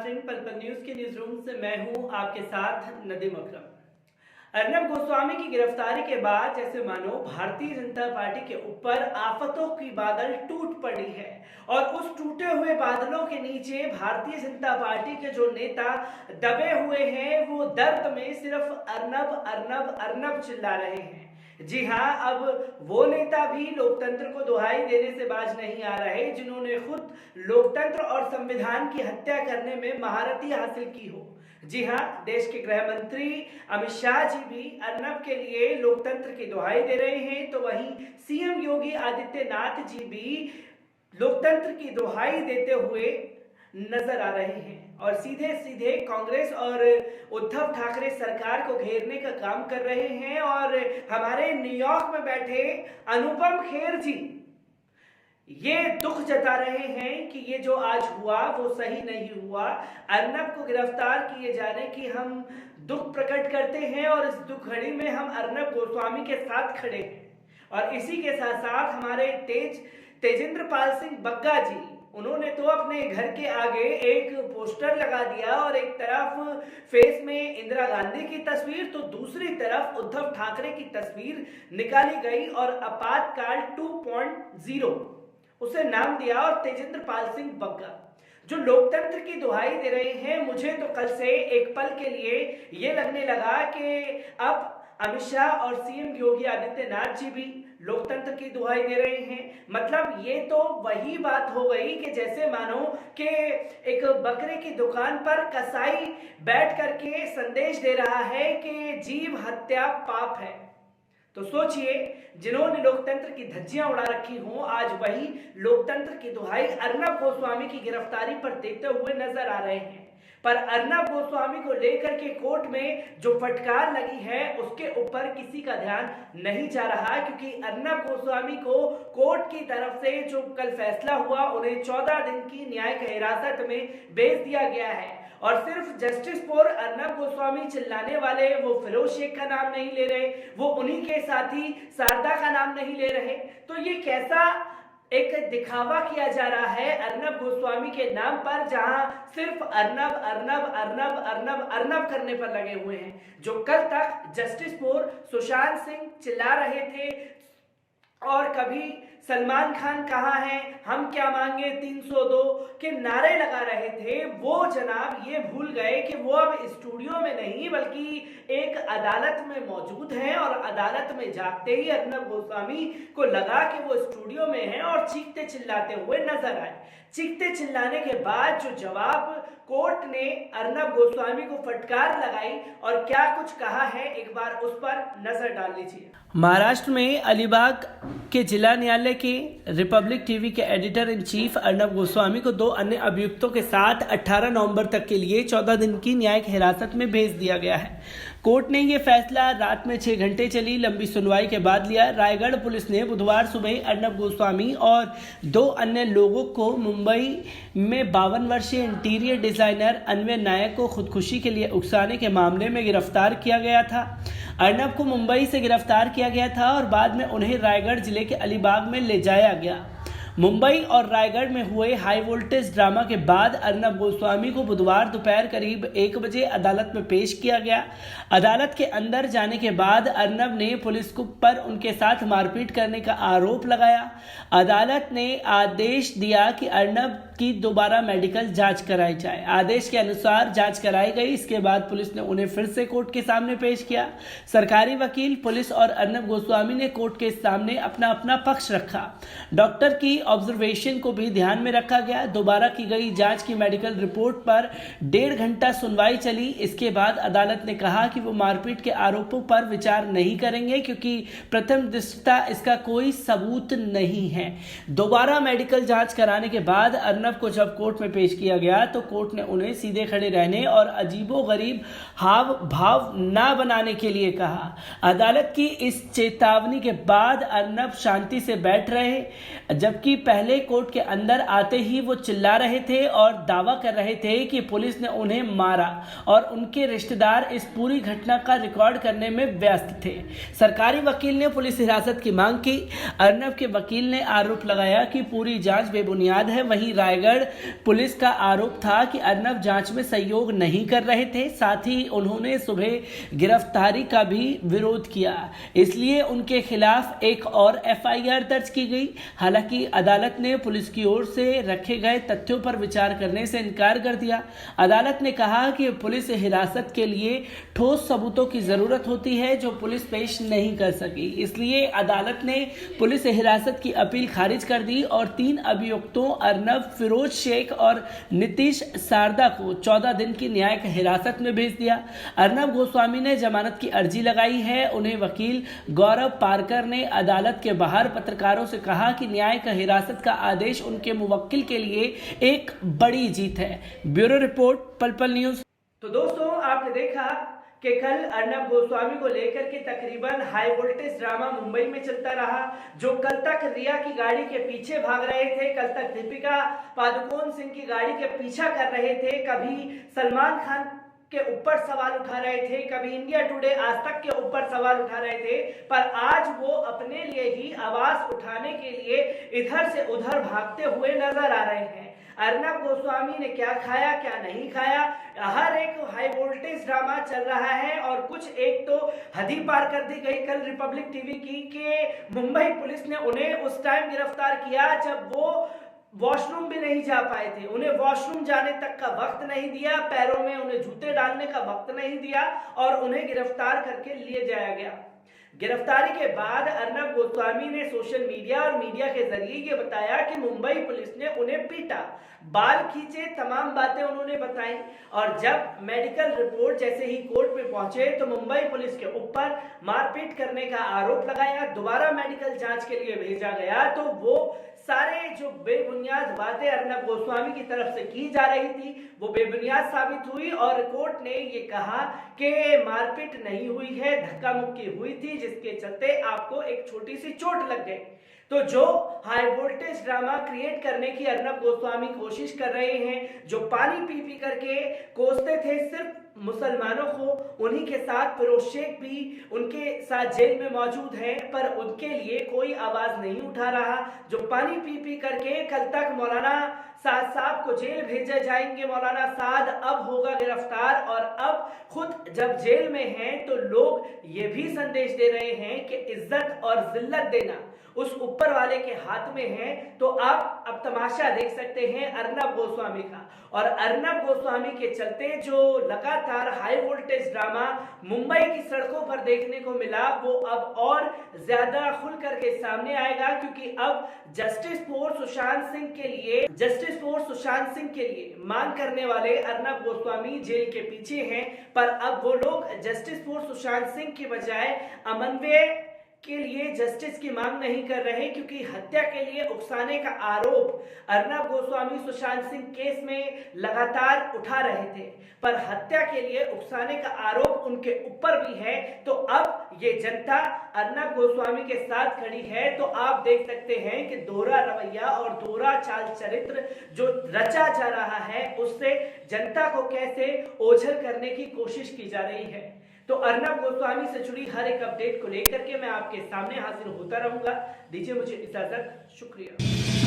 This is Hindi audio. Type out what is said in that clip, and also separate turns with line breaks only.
सिंह, पल पल न्यूज के न्यूज रूम से मैं हूं आपके साथ नदीम अकरम। अर्नब गोस्वामी की गिरफ्तारी के बाद जैसे मानो भारतीय जनता पार्टी के ऊपर आफतों की बादल टूट पड़ी है और उस टूटे हुए बादलों के नीचे भारतीय जनता पार्टी के जो नेता दबे हुए हैं वो दर्द में सिर्फ अर्नब अर्नब अर्नब चिल्ला रहे हैं। जी हाँ, अब वो नेता भी लोकतंत्र को दुहाई देने से बाज नहीं आ रहे जिन्होंने खुद लोकतंत्र और संविधान की हत्या करने में महारथी हासिल की हो। जी हाँ, देश के गृह मंत्री अमित शाह जी भी अर्नब के लिए लोकतंत्र की दुहाई दे रहे हैं, तो वहीं सीएम योगी आदित्यनाथ जी भी लोकतंत्र की दुहाई देते हुए नजर आ रहे हैं और सीधे सीधे कांग्रेस और उद्धव ठाकरे सरकार को घेरने का काम कर रहे हैं। और हमारे न्यूयॉर्क में बैठे अनुपम खेर जी ये दुख जता रहे हैं कि ये जो आज हुआ वो सही नहीं हुआ। अर्नब को गिरफ्तार किए जाने की हम दुख प्रकट करते हैं और इस दुख घड़ी में हम अर्नब गोस्वामी के साथ खड़े हैं। और इसी के साथ साथ हमारे तेजेंद्र पाल सिंह बग्गा जी, उन्होंने तो अपने घर के आगे एक पोस्टर लगा दिया और एक तरफ फेस में इंदिरा गांधी की तस्वीर तो दूसरी तरफ उद्धव ठाकरे की तस्वीर निकाली गई और आपातकाल 2.0 उसे नाम दिया। और तेजेंद्र पाल सिंह बग्गा जो लोकतंत्र की दुहाई दे रहे हैं, मुझे तो कल से एक पल के लिए ये लगने लगा कि अब अमित शाह और सीएम योगी आदित्यनाथ जी भी लोकतंत्र की दुहाई दे रहे हैं। मतलब ये तो वही बात हो गई कि जैसे मानो कि एक बकरे की दुकान पर कसाई बैठ करके संदेश दे रहा है कि जीव हत्या पाप है। तो सोचिए, जिन्होंने लोकतंत्र की धज्जियां उड़ा रखी हों, आज वही लोकतंत्र की दुहाई अर्नब गोस्वामी की गिरफ्तारी पर देते हुए नजर आ रहे हैं। पर अर्नब गोस्वामी को लेकर के कोर्ट में जो फटकार लगी है उसके ऊपर किसी का ध्यान नहीं जा रहा, क्योंकि अर्नब गोस्वामी को कोर्ट की तरफ से जो कल फैसला हुआ उन्हें 14 दिन की न्यायिक हिरासत में भेज दिया गया है। और सिर्फ जस्टिस फॉर अर्नब गोस्वामी चिल्लाने वाले वो फिरोज शेख का नाम नहीं ले रहे, वो उन्हीं के साथी शारदा का नाम नहीं ले रहे। तो ये कैसा एक दिखावा किया जा रहा है अर्नब गोस्वामी के नाम पर, जहां सिर्फ अर्नब अर्नब अर्नब अर्नब अर्नब करने पर लगे हुए हैं। जो कल तक जस्टिस फॉर सुशांत सिंह चिल्ला रहे थे और कभी सलमान खान कहाँ है, हम क्या मांगे 302 के नारे लगा रहे थे, वो जनाब ये भूल गए कि वो अब स्टूडियो में नहीं बल्कि एक अदालत में मौजूद हैं। और अदालत में जाते ही अर्नब गोस्वामी को लगा कि वो स्टूडियो में हैं और चीखते चिल्लाते हुए नजर आए। चीखते चिल्लाने के बाद जो जवाब कोर्ट ने अर्नब गोस्वामी को फटकार लगाई और क्या कुछ कहा है, एक बार उस पर नजर डाल लीजिए। महाराष्ट्र में अलीबाग के जिला न्यायालय के रिपब्लिक टीवी के editor in chief Arnab Goswami को 2 अन्य अभियुक्तों के साथ 18 नवंबर तक के लिए 14 दिन की न्यायिक हिरासत में भेज दिया गया है। कोर्ट ने यह फैसला रात में 6 घंटे चली लंबी सुनवाई के बाद लिया। रायगढ़ पुलिस ने बुधवार सुबह अर्नब गोस्वामी और 2 अन्य लोगों को मुंबई में 52 वर्षीय इंटीरियर डिजाइनर अन्वय नायक को खुदकुशी के लिए उकसाने के मामले में गिरफ्तार किया गया था। अर्नब को मुंबई से गिरफ्तार किया गया था और बाद में उन्हें रायगढ़ जिले के अलीबाग में ले जाया गया। मुंबई और रायगढ़ में हुए हाई वोल्टेज ड्रामा के बाद अर्नब गोस्वामी को बुधवार दोपहर करीब 1 बजे अदालत में पेश किया गया। अदालत के अंदर जाने के बाद अर्नब ने पुलिस को पर उनके साथ मारपीट करने का आरोप लगाया। अदालत ने आदेश दिया कि अर्नब की दोबारा मेडिकल जांच कराई जाए। आदेश के अनुसार जांच कराई गई। इसके बाद पुलिस ने उन्हें फिर से कोर्ट के सामने पेश किया। सरकारी वकील, पुलिस और अर्नब गोस्वामी ने कोर्ट के सामने अपना अपना पक्ष रखा। डॉक्टर की ऑब्जर्वेशन को भी ध्यान में रखा गया। दोबारा की गई जांच की मेडिकल रिपोर्ट पर 1.5 घंटा सुनवाई चली। इसके बाद अदालत ने कहा कि वो मारपीट के आरोपों पर विचार नहीं करेंगे क्योंकि प्रथम दृष्टया इसका कोई सबूत नहीं है। दोबारा मेडिकल जांच कराने के बाद अर्नब को जब कोर्ट में पेश किया गया तो कोर्ट ने उन्हें सीधे खड़े रहने और अजीबोगरीब हाव भाव ना बनाने के लिए कहा। अदालत की इस चेतावनी के बाद अर्नब शांति से बैठ रहे, जबकि पहले कोर्ट के अंदर आते ही वो चिल्ला रहे थे और दावा कर रहे थे कि पुलिस ने उन्हें मारा और उनके रिश्तेदार इस पूरी घटना का रिकॉर्ड करने में व्यस्त थे। सरकारी वकील ने पुलिस हिरासत की मांग की। अर्नब के वकील ने आरोप लगाया कि पूरी जांच बेबुनियाद है। वहीं राय रायगढ़ पुलिस का आरोप था कि अर्नब जांच में सहयोग नहीं कर रहे थे। साथ ही उन्होंने सुबह गिरफ्तारी का भी विरोध किया, इसलिए उनके खिलाफ एक और एफआईआर दर्ज की गई। हालांकि अदालत ने पुलिस की ओर से रखे गए तथ्यों पर विचार करने से इनकार कर दिया। अदालत ने कहा कि पुलिस हिरासत के लिए ठोस सबूतों की जरूरत होती है जो पुलिस पेश नहीं कर सकी, इसलिए अदालत ने पुलिस हिरासत की अपील खारिज कर दी और 3 अभियुक्तों अर्नब, फिरोज शेख और नीतीश सारदा को 14 दिन की न्यायिक हिरासत में भेज दिया। अर्नब गोस्वामी ने जमानत की अर्जी लगाई है। उन्हें वकील गौरव पारकर ने अदालत के बाहर पत्रकारों से कहा कि न्यायिक हिरासत का आदेश उनके मुवक्किल के लिए एक बड़ी जीत है। ब्यूरो रिपोर्ट, पल पल न्यूज। तो दोस्तों, आपने देखा कि कल अर्नब गोस्वामी को लेकर के तकरीबन हाई वोल्टेज ड्रामा मुंबई में चलता रहा। जो कल तक रिया की गाड़ी के पीछे भाग रहे थे, कल तक दीपिका पादुकोण सिंह की गाड़ी के पीछा कर रहे थे, कभी सलमान खान के ऊपर सवाल उठा रहे थे, कभी इंडिया टुडे आज तक के ऊपर सवाल उठा रहे थे, पर आज वो अपने लिए ही आवाज उठाने के लिए इधर से उधर भागते हुए नजर आ रहे हैं। अर्नब गोस्वामी ने क्या खाया, क्या नहीं खाया, हर एक हाई वोल्टेज ड्रामा चल रहा है और कुछ एक तो हद ही पार कर दी गई कल रिपब्लिक टीवी की कि मुंबई पुलिस ने उन्हें उस टाइम गिरफ्तार किया जब वो वॉशरूम भी नहीं जा पाए थे। उन्हें वॉशरूम जाने तक का वक्त नहीं दिया, पैरों में उन्हें जूते डालने का वक्त नहीं दिया और उन्हें गिरफ्तार करके लिए जाया गया। गिरफ्तारी के बाद अर्नब गोस्वामी ने सोशल मीडिया और मीडिया के जरिए ये बताया कि मुंबई पुलिस ने उन्हें पीटा, बाल खींचे, तमाम बातें उन्होंने बताई। और जब मेडिकल रिपोर्ट जैसे ही कोर्ट में पहुंचे तो मुंबई पुलिस के ऊपर मारपीट करने का आरोप लगाया, दोबारा मेडिकल जांच के लिए भेजा गया। तो वो सारे जो बेबुनियाद बातें अर्नब गोस्वामी की तरफ से की जा रही थी वो बेबुनियाद साबित हुई और कोर्ट ने ये कहा कि मारपीट नहीं हुई है, धक्का मुक्की हुई थी जिसके चलते आपको एक छोटी सी चोट लग गई। तो जो हाई वोल्टेज ड्रामा क्रिएट करने की अर्नब गोस्वामी कोशिश कर रहे हैं, जो पानी पी पी करके कोसते थे सिर्फ मुसलमानों को, उन्हीं के साथ फिरोज शेख भी उनके साथ जेल में मौजूद है, पर उनके लिए कोई आवाज नहीं उठा रहा। जो पानी पी पी करके कल तक मौलाना साद साहब को जेल भेजे जाएंगे, मौलाना साद अब होगा गिरफ्तार और अब खुद जब जेल में हैं तो लोग ये भी संदेश दे रहे हैं कि इज्जत और जिल्लत देना उस ऊपर वाले के हाथ में है। तो आप अब तमाशा देख सकते हैं अर्नब गोस्वामी का। और अर्नब गोस्वामी के चलते जो लगातार हाई वोल्टेज ड्रामा मुंबई की सड़कों पर देखने को मिला वो अब और ज्यादा खुल करके सामने आएगा, क्योंकि अब जस्टिस फॉर सुशांत सिंह के लिए मांग करने वाले अर्नब गोस्वामी जेल के पीछे हैं। पर अब वो लोग जस्टिस फॉर सुशांत सिंह की बजाय अमनवे के लिए जस्टिस की मांग नहीं कर रहे, क्योंकि हत्या के लिए उकसाने का आरोप अर्नब गोस्वामी सुशांत सिंह केस में लगातार उठा रहे थे, पर हत्या के लिए उकसाने का आरोप उनके ऊपर भी है। तो अब ये जनता अर्नब गोस्वामी के साथ खड़ी है। तो आप देख सकते हैं कि दोहरा रवैया और दोहरा चाल चरित्र जो रचा जा रहा है उससे जनता को कैसे ओझल करने की कोशिश की जा रही है। तो अर्नब गोस्वामी से जुड़ी हर एक अपडेट को लेकर के मैं आपके सामने हाजिर होता रहूंगा। दीजिए मुझे इजाजत, शुक्रिया।